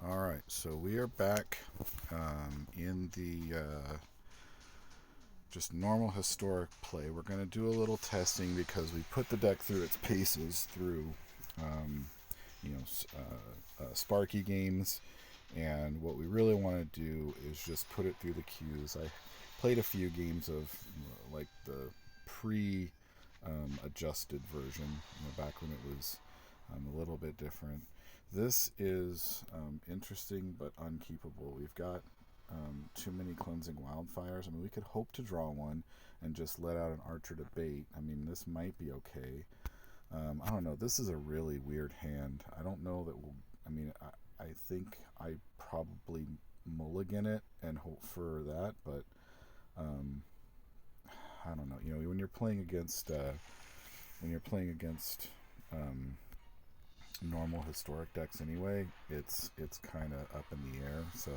Alright, so we are back in the just normal historic play. We're going to do a little testing because we put the deck through its paces through, um, Sparky games, and what we really want to do is just put it through the queues. I played a few games of like the pre adjusted version, back when it was a little bit different. This is interesting but unkeepable. We've got too many cleansing wildfires. I mean, we could hope to draw one and just let out an archer to bait. I mean, this might be okay. I don't know. This is a really weird hand. I don't know that we'll. I mean, I think I probably mulligan it and hope for that, but um, I don't know. When you're playing against um, normal historic decks anyway, it's kind of up in the air. So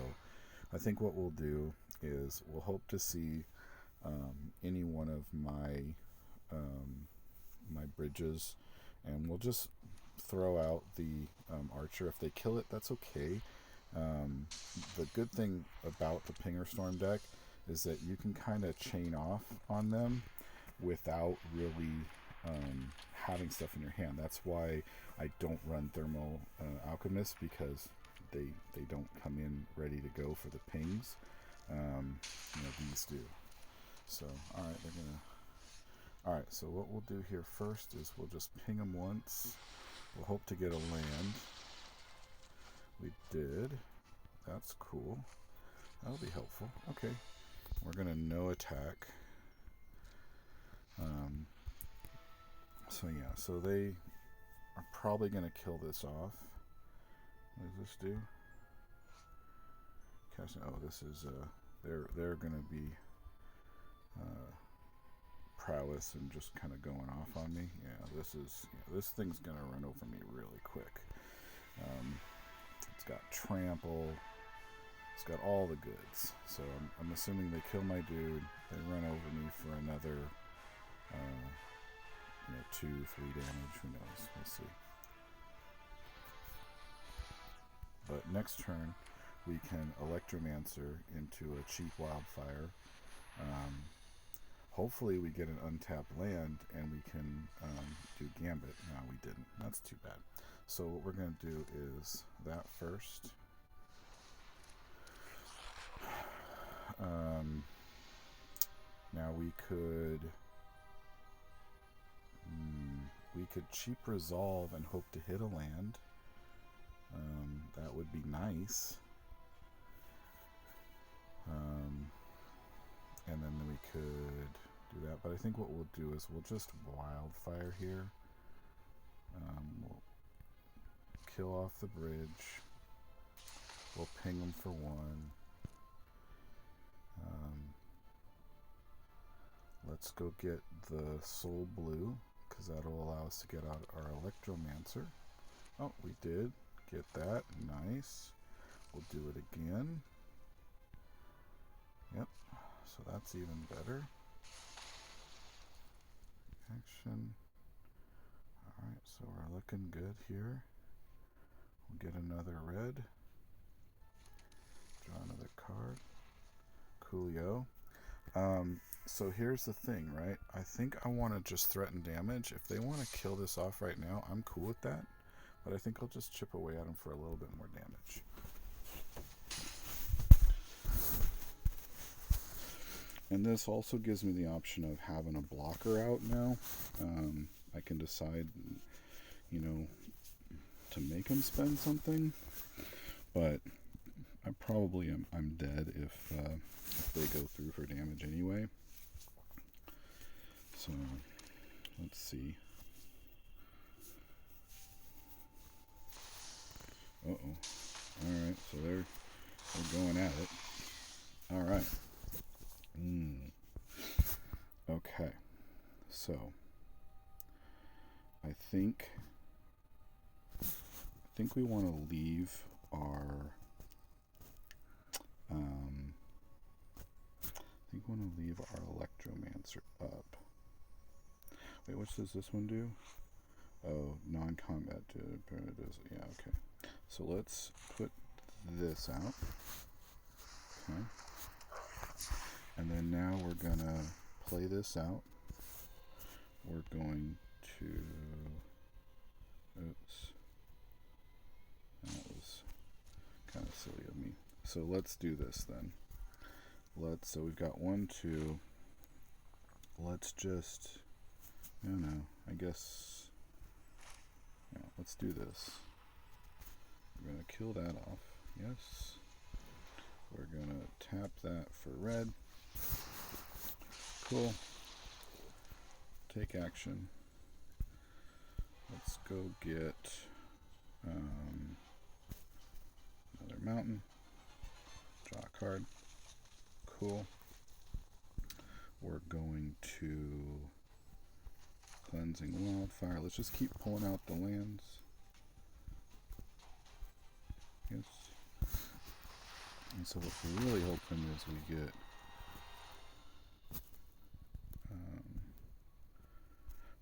I think what we'll do is we'll hope to see any one of my bridges, and we'll just throw out the archer. If they kill it, that's okay. Um, the good thing about the Pinger Storm deck is that you can kind of chain off on them without really having stuff in your hand. That's why I don't run Thermal Alchemist, because they don't come in ready to go for the pings. These do. So, alright, they're gonna. Alright, so what we'll do here first is we'll just ping them once. We'll hope to get a land. We did. That's cool. That'll be helpful. Okay. We're gonna no attack. So they are probably gonna kill this off. What does this do? Oh, this is they're gonna be prowess and just kind of going off on me. This thing's gonna run over me really quick. It's got trample. It's got all the goods. So I'm assuming they kill my dude. They run over me for another, 2, 3 damage. Who knows? We'll see. But next turn, we can Electromancer into a cheap wildfire. Hopefully we get an untapped land and we can do Gambit. No, we didn't. That's too bad. So what we're going to do is that first. Now we could cheap resolve and hope to hit a land. That would be nice. And then we could do that. But I think what we'll do is we'll just wildfire here. We'll kill off the bridge. We'll ping them for 1. Let's go get the soul blue, because that'll allow us to get out our Electromancer. Oh, we did get that. Nice. We'll do it again. Yep. So that's even better. Action. Alright, so we're looking good here. We'll get another red. Draw another card. Coolio. So here's the thing, right? I think I want to just threaten damage. If they want to kill this off right now, I'm cool with that. But I think I'll just chip away at them for a little bit more damage. And this also gives me the option of having a blocker out now. I can decide, to make him spend something. But I probably I'm dead if they go through for damage anyway. So let's see. Uh-oh. Alright, so they're going at it. Alright. Okay. So I think we want to leave our Electromancer up. Wait, what does this one do? Oh, non-combat. Yeah, okay. So let's put this out. Okay. And then now we're going to play this out. We're going to... Oops. That was kind of silly of me. So let's do this then. So we've got 1, 2. Let's just... I don't know. I guess... Yeah, let's do this. We're going to kill that off. Yes. We're going to tap that for red. Cool. Take action. Let's go get another mountain. Draw a card. Cool. We're going to Cleansing Wildfire. Let's just keep pulling out the lands. Yes. And so what we're really hoping is we get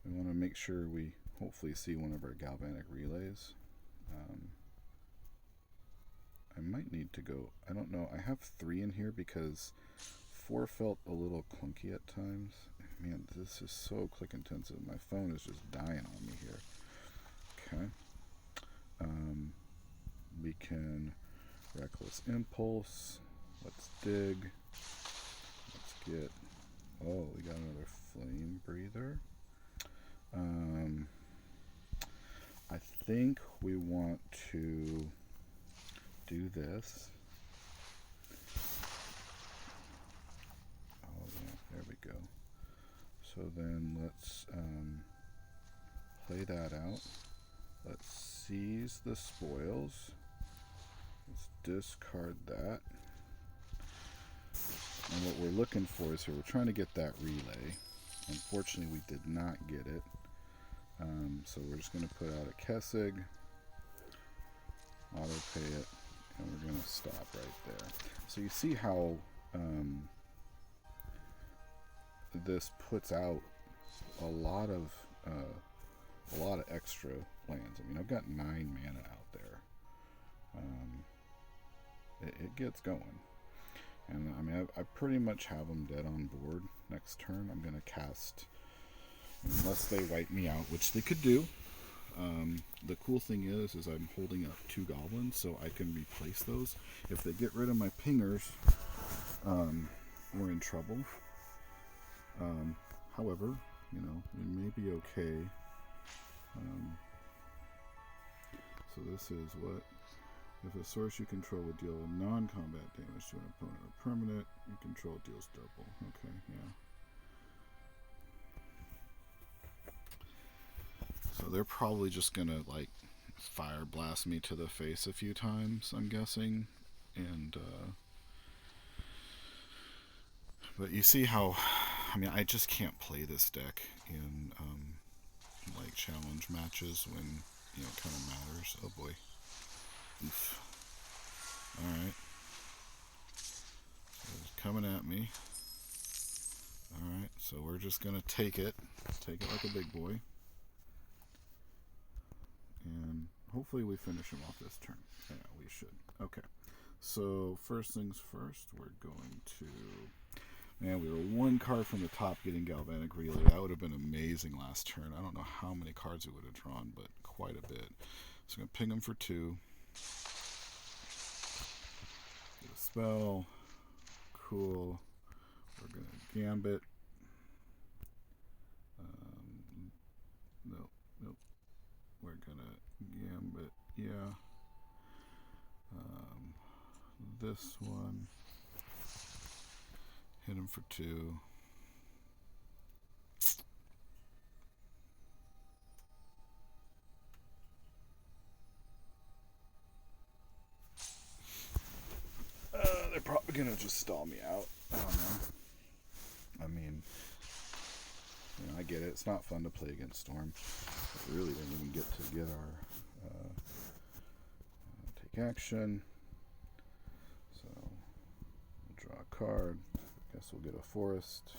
we want to make sure we hopefully see one of our galvanic relays. I might need to go, I don't know, I have 3 in here because 4 felt a little clunky at times. Man, this is so click intensive. My phone is just dying on me here. Okay. We can Reckless Impulse. Let's dig. Let's get, oh, we got another Flame Breather. I think we want to do this. Oh yeah, there we go. So then let's play that out. Let's seize the spoils. Let's discard that. And what we're looking for is here, we're trying to get that relay. Unfortunately, we did not get it. So we're just going to put out a Kessig, auto pay it, and we're going to stop right there. So you see how this puts out a lot of extra lands. I mean, I've got 9 mana out there. It gets going. And I mean, I pretty much have them dead on board. Next turn, I'm going to cast, unless they wipe me out, which they could do. The cool thing is I'm holding up 2 goblins, so I can replace those. If they get rid of my pingers, we're in trouble. However, you know, we may be okay. So this is what? If a source you control would deal non-combat damage to an opponent or permanent, you control deals double. Okay, yeah. So they're probably just gonna like fire blast me to the face a few times, I'm guessing. And but you see how, I mean, I just can't play this deck in like challenge matches when, you know, it kind of matters. Oh boy. Oof. Alright. So it's coming at me. Alright, so we're just going to take it. Take it like a big boy. And hopefully we finish him off this turn. Yeah, we should. Okay. So first things first, we're going to... Man, we were 1 card from the top getting Galvanic Relay. That would have been amazing last turn. I don't know how many cards we would have drawn, but quite a bit. So I'm going to ping him for 2. Get a spell. Cool. We're going to Gambit. Nope. We're going to Gambit. Yeah. This one. Hit him for 2. They're probably gonna just stall me out. I don't know. I mean, you know, I get it. It's not fun to play against Storm. We really didn't even get to get our take action. So we'll draw a card. Guess we'll get a forest.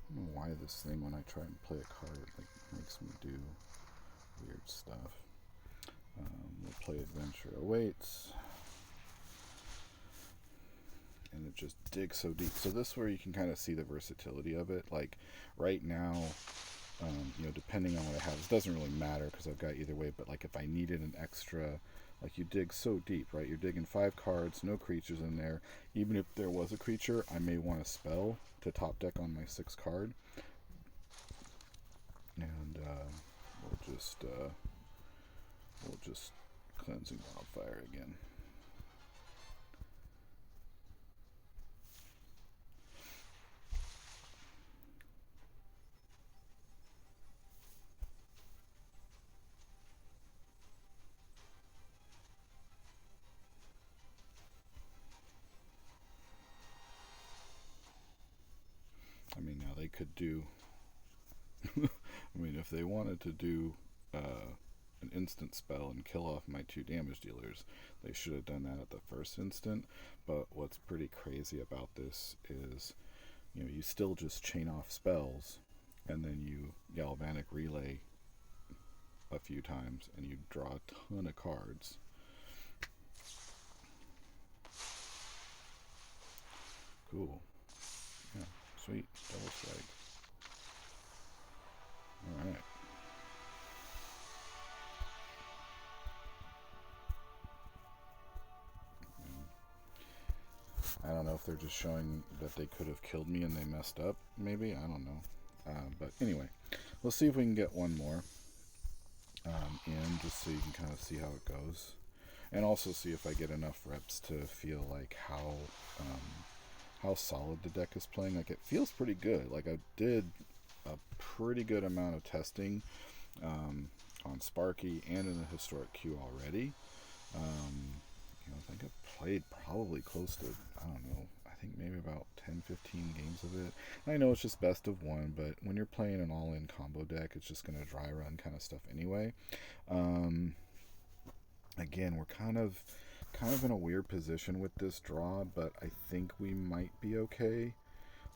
I don't know why this thing, when I try and play a card, it like makes me do weird stuff. We'll play Adventure Awaits. And it just digs so deep. So this is where you can kind of see the versatility of it. Like right now, depending on what I have, it doesn't really matter because I've got either way, but like if I needed an extra, like you dig so deep, right? You're digging 5 cards, no creatures in there. Even if there was a creature, I may want a spell to top deck on my 6 card. And we'll just Cleansing Wildfire again. I mean, now they could do I mean, if they wanted to do an instant spell and kill off my 2 damage dealers, they should have done that at the first instant. But what's pretty crazy about this is, you still just chain off spells, and then you Galvanic Relay a few times, and you draw a ton of cards. Cool. Yeah, sweet. Double strike. Alright. I don't know if they're just showing that they could have killed me and they messed up, maybe. I don't know. But anyway, let's see if we can get one more in, just so you can kind of see how it goes. And also see if I get enough reps to feel like how solid the deck is playing. Like, it feels pretty good. Like, I did a pretty good amount of testing on Sparky and in the Historic Queue already. I think I've played probably close to, I don't know, I think maybe about 10, 15 games of it. And I know it's just best of 1, but when you're playing an all-in combo deck, it's just going to dry run kind of stuff anyway. Again, we're kind of in a weird position with this draw, but I think we might be okay.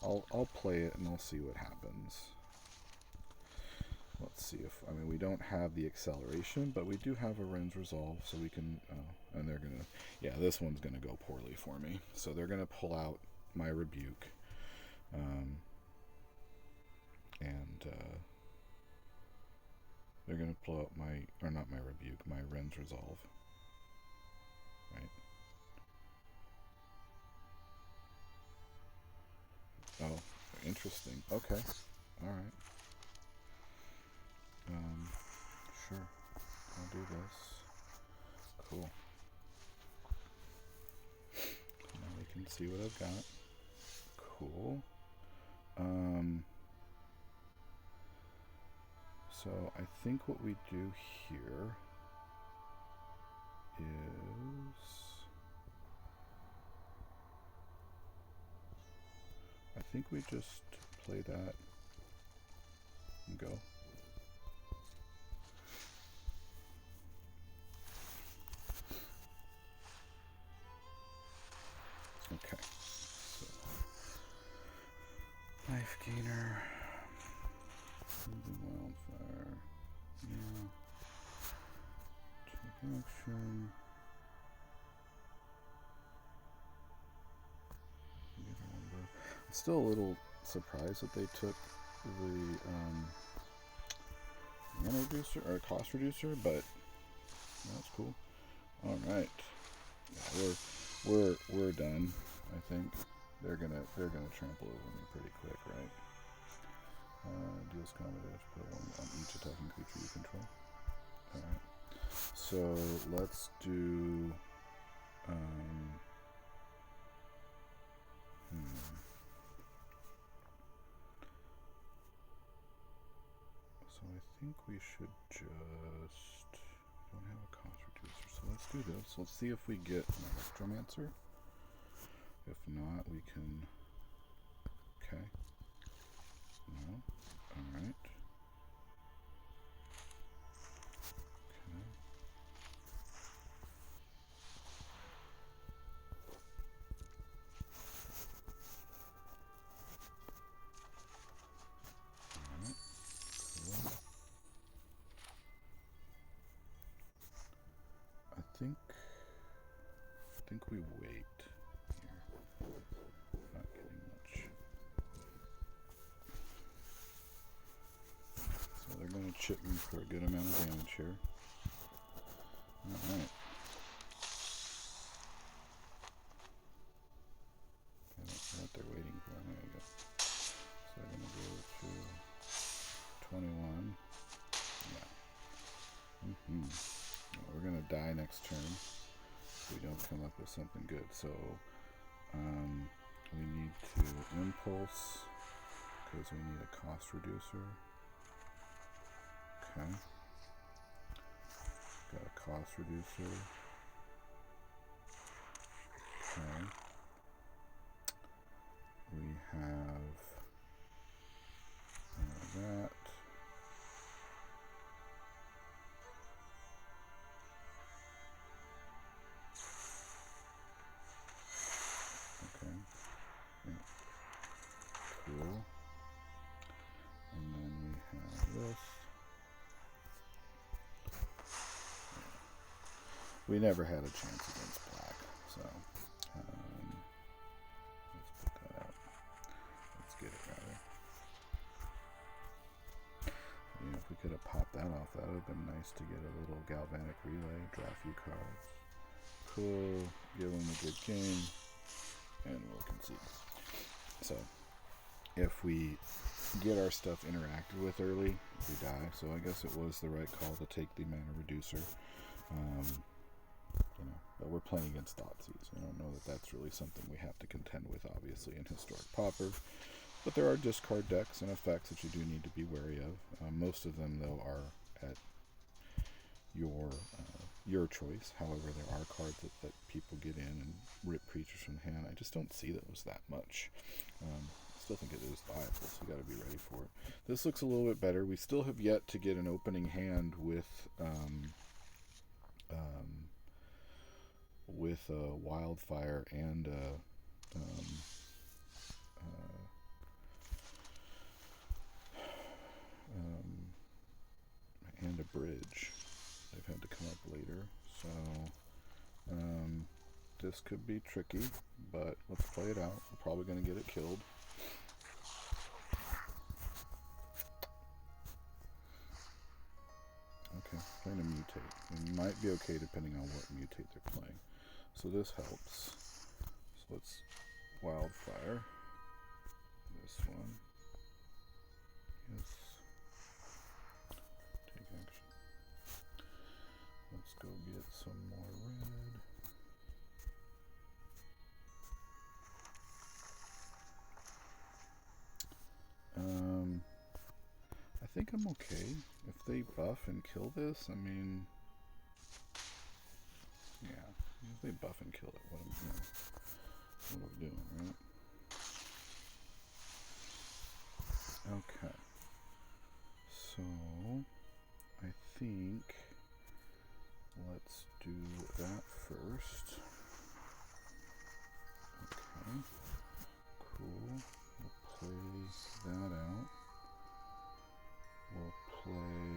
I'll play it and I'll see what happens. Let's see if, we don't have the acceleration, but we do have a Ren's Resolve, so we can, and they're going to, yeah, this one's going to go poorly for me. So they're going to pull out my Rebuke, and they're going to pull out not my Rebuke, my Ren's Resolve, right? Oh, interesting. Okay, alright. Sure. I'll do this. Cool. Now we can see what I've got. Cool. So I think what we do here is, I think we just play that and go. Okay, so Life Gainer, Wildfire, yeah, take action, I'm still a little surprised that they took the mana reducer, or cost reducer, but that's cool. Alright, yeah, we're done. I think they're gonna trample over me pretty quick, right? Deals combat damage, put 1 on each attacking creature you control. Alright. So let's do So I think we should just, don't have a cost reducer, so let's do this. Let's see if we get an Electromancer. If not, we can, okay. No, alright. Okay. Alright, cool. think we wait here. Not getting much. So they're going to chip me for a good amount of damage here. Alright. I don't know what they're waiting for. There you go. So I'm going to go to 21. Yeah. Well, we're going to die next turn if we don't come up with something good. So we need to impulse because we need a cost reducer. Okay. Got a cost reducer. Okay. We have that. Okay. Yeah. Cool. And then we have this. We never had a chance against black, so let's put that out. Let's get it rather. You know, if we could have popped that off, that would have been nice to get a little galvanic relay, draw a few cards. Cool, give them a good game, and we'll concede. So, if we get our stuff interacted with early, we die. So I guess it was the right call to take the mana reducer. But we're playing against Thoughtseize. I don't know that that's really something we have to contend with, obviously, in Historic Pauper. But there are discard decks and effects that you do need to be wary of. Most of them, though, are at your choice. However, there are cards that people get in and rip creatures from hand. I just don't see those that much. I still think it is viable, so you got to be ready for it. This looks a little bit better. We still have yet to get an opening hand with Wildfire and and a bridge. They've had to come up later, so this could be tricky, but let's play it out. We're probably going to get it killed. Okay, playing a mutate. It might be okay depending on what mutate they're playing. So this helps. So let's Wildfire. This one. Yes. Take action. Let's go get some more red. I think I'm okay. If they buff and kill this, I mean, yeah. If they buff and kill it, what are we doing, right? Okay. So, I think let's do that first. Okay. Cool. We'll play that out. We'll play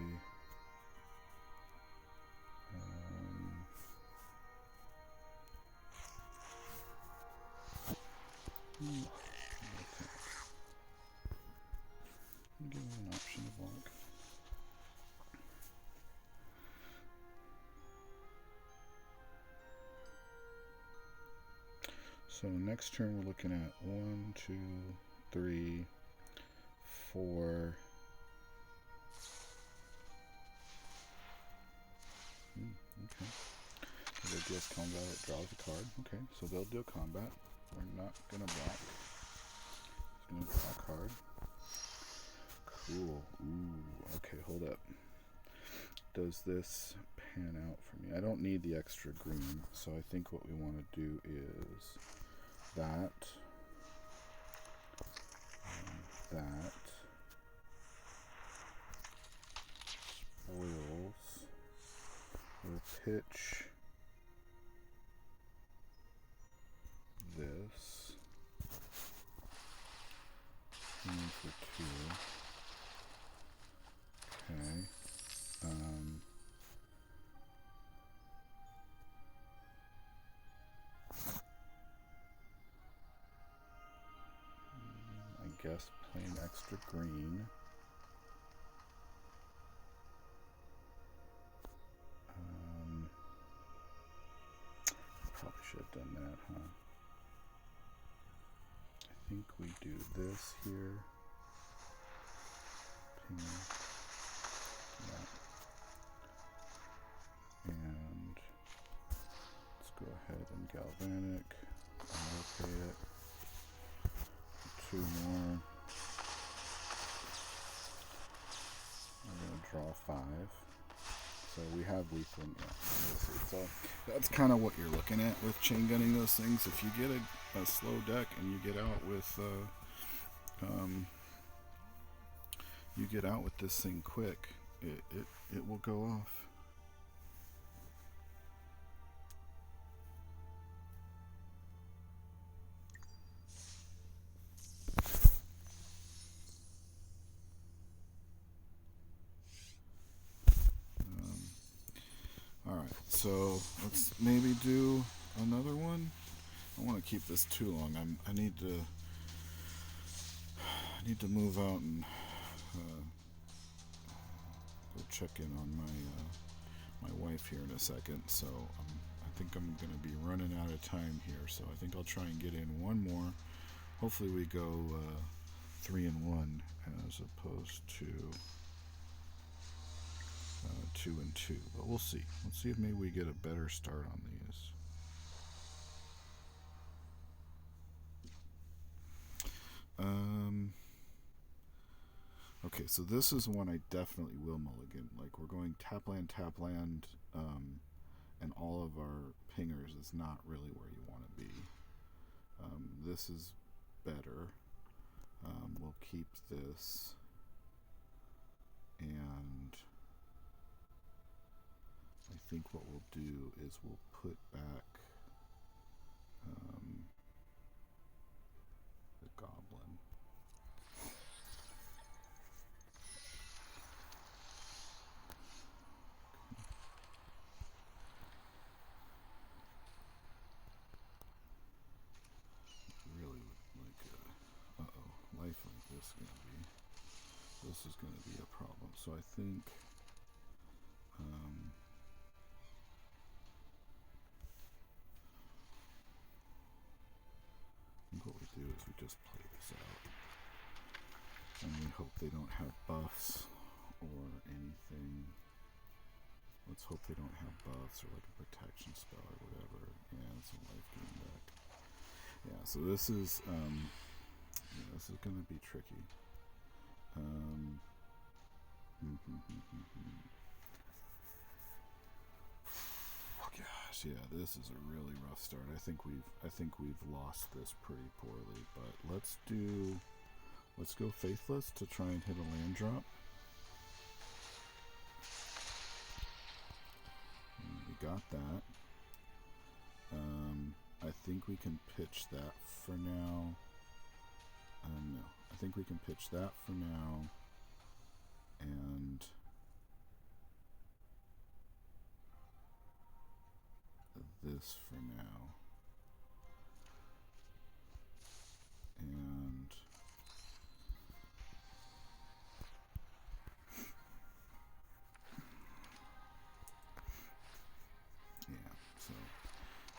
okay. Give him an option to block. So next turn we're looking at 1, 2, 3, 4. Okay. So they deals combat, it draws a card. Okay, so they'll deal combat. We're not gonna block. Just gonna draw a card. Cool. Ooh, okay, hold up. Does this pan out for me? I don't need the extra green, so I think what we want to do is that, that, spoils, we'll pitch this, and for 2, okay, guess plain extra green. Probably should have done that, huh? I think we do this here. Yeah. And let's go ahead and galvanic. Rotate it. 2 more. I'm going to draw 5. So we have lethal. Yeah, so that's kind of what you're looking at with chain gunning those things. If you get a slow deck and you get out with this thing quick, it will go off. Alright, so let's maybe do another one. I don't want to keep this too long. I need to move out and go check in on my wife here in a second. So I think I'm going to be running out of time here. So I think I'll try and get in one more. Hopefully we go 3 and 1 as opposed to 2 and 2, but we'll see. Let's see if maybe we get a better start on these. Okay, so this is one I definitely will mulligan. Like, we're going tap land, and all of our pingers is not really where you want to be. This is better. We'll keep this, and I think what we'll do is we'll put back the goblin. Really like life like this is gonna be a problem. So I think what we do is we just play this out, and we hope they don't have buffs or anything. Let's hope they don't have buffs or like a protection spell or whatever. Yeah, it's a life gain deck. Yeah, so this is gonna be tricky. Yeah, this is a really rough start. I think we've lost this pretty poorly, but let's go Faithless to try and hit a land drop. And we got that. I think we can pitch that for now. No, I think we can pitch that for now, and this for now, and yeah, so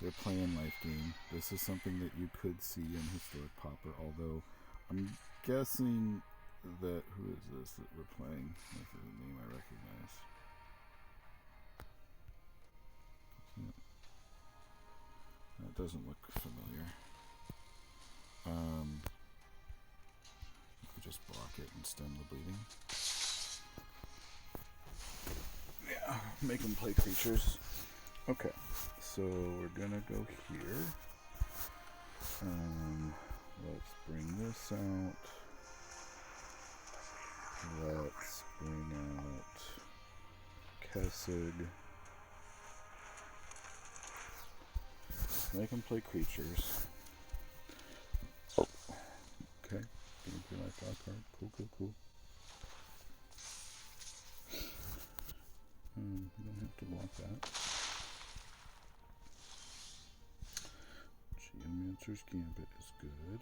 they're playing life game. This is something that you could see in Historic Pauper, although I'm guessing that, who is this that we're playing? This is a name I recognize. That doesn't look familiar. We just block it and stem the bleeding. Yeah, make them play creatures. Okay, so we're gonna go here. Let's bring this out. Let's bring out Kessig. Make them play creatures. Oh, okay. Game for my draw card. Cool. You don't have to block that. Geomancer's Gambit is good.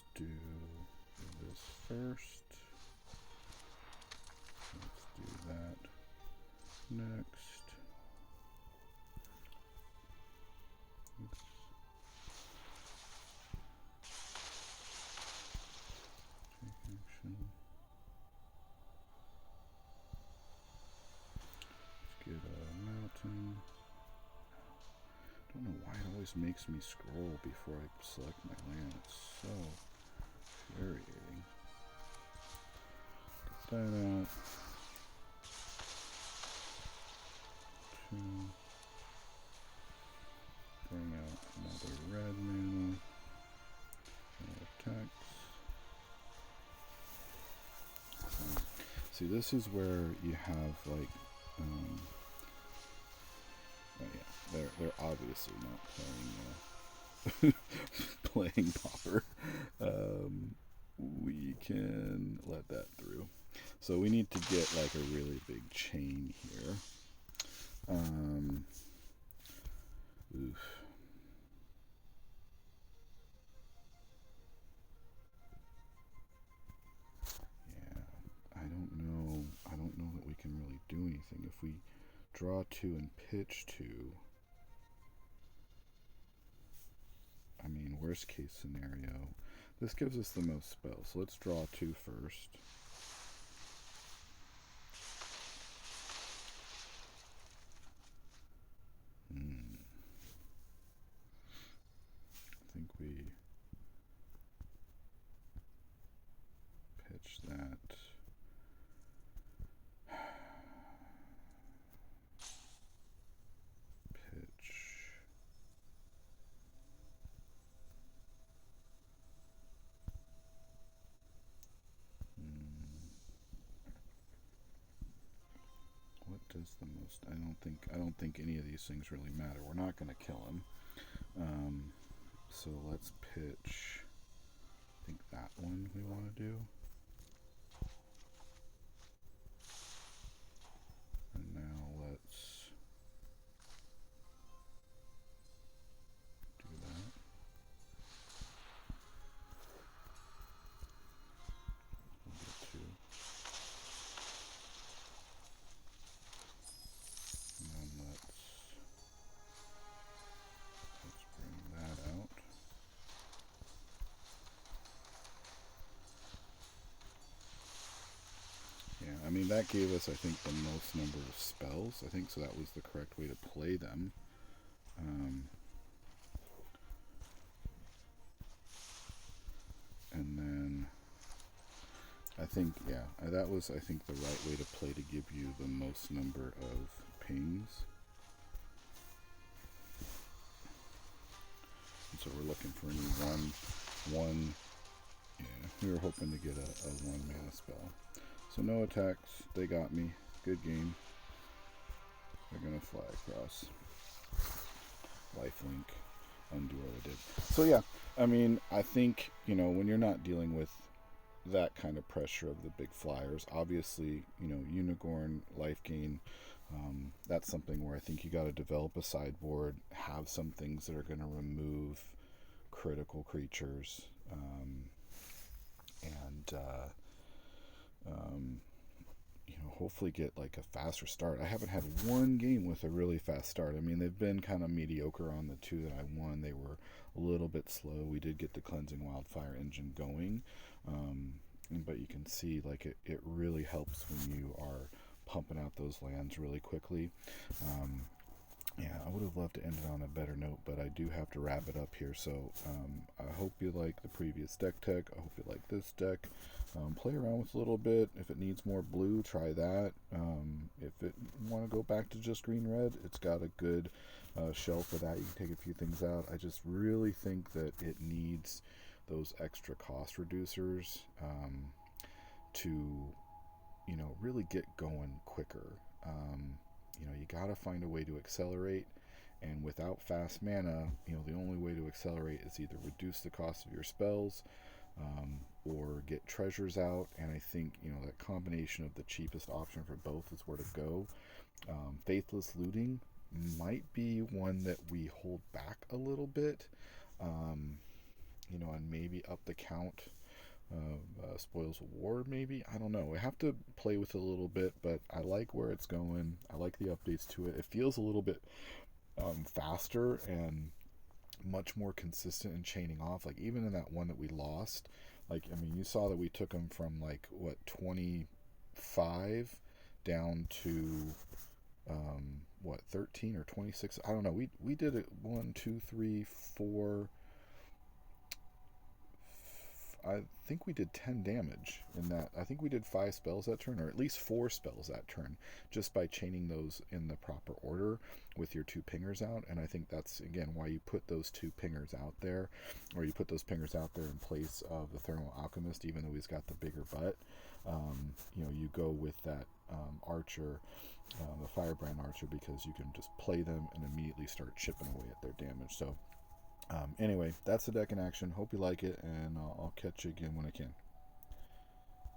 let's do this first. Let's do that next. Oops. Take action. Let's get a mountain. I don't know why it always makes me scroll before I select my land. It's so infuriating. Get that out. 2. Bring out another red mana. No attacks. See, this is where you have like, oh yeah, they're obviously not playing playing Pauper. We can let that through. So we need to get like a really big chain here. Oof. Yeah, I don't know. I don't know that we can really do anything. If we draw 2 and pitch 2, I mean, worst case scenario, this gives us the most spells. So let's draw 2 first. I think we pitch that. Pitch. What does the most? I don't think any of these things really matter. We're not going to kill him. So let's pitch. I think that one we want to do. And now let's do that. We'll get 2. And then let's bring that out. Yeah, I mean, that gave us, I think, the most number of spells. I think so that was the correct way to play them. And then I think, yeah, that was, I think, the right way to play to give you the most number of pings. And so we're looking for any one, yeah, we were hoping to get a 1 mana spell. So no attacks, they got me, good game. They're gonna fly across. Lifelink, undo what I did. So yeah, I mean, I think, when you're not dealing with that kind of pressure of the big flyers, obviously, Unicorn, life gain, that's something where I think you got to develop a sideboard, have some things that are going to remove critical creatures, and hopefully get like a faster start. I haven't had one game with a really fast start. I mean, they've been kind of mediocre on the 2 that I won. They were a little bit slow. We did get the Cleansing Wildfire engine going, but you can see like it really helps when you are pumping out those lands really quickly. Yeah, I would have loved to end it on a better note, but I do have to wrap it up here. So I hope you like the previous deck tech. I hope you like this deck. Play around with a little bit. If it needs more blue, try that. If it want to go back to just green-red, it's got a good shelf for that. You can take a few things out. I just really think that it needs those extra cost reducers to, really get going quicker. You got to find a way to accelerate, and without fast mana, the only way to accelerate is either reduce the cost of your spells or get treasures out, and I think, that combination of the cheapest option for both is where to go. Faithless Looting might be one that we hold back a little bit. and maybe up the count of Spoils of War, maybe. I don't know. I have to play with it a little bit, but I like where it's going. I like the updates to it. It feels a little bit faster and much more consistent in chaining off. Like, even in that one that we lost, like, I mean, you saw that we took them from, like, what, 25 down to what, 13 or 26. I don't know. We did it 1 2 3 4. I think we did 10 damage in that. I think we did 5 spells that turn, or at least 4 spells that turn, just by chaining those in the proper order with your 2 pingers out. And I think that's, again, why you put those 2 pingers out there, or you put those pingers out there in place of the Thermal Alchemist, even though he's got the bigger butt. You go with that archer, the Firebrand archer, because you can just play them and immediately start chipping away at their damage. So anyway, that's the deck in action. Hope you like it, and I'll catch you again when I can.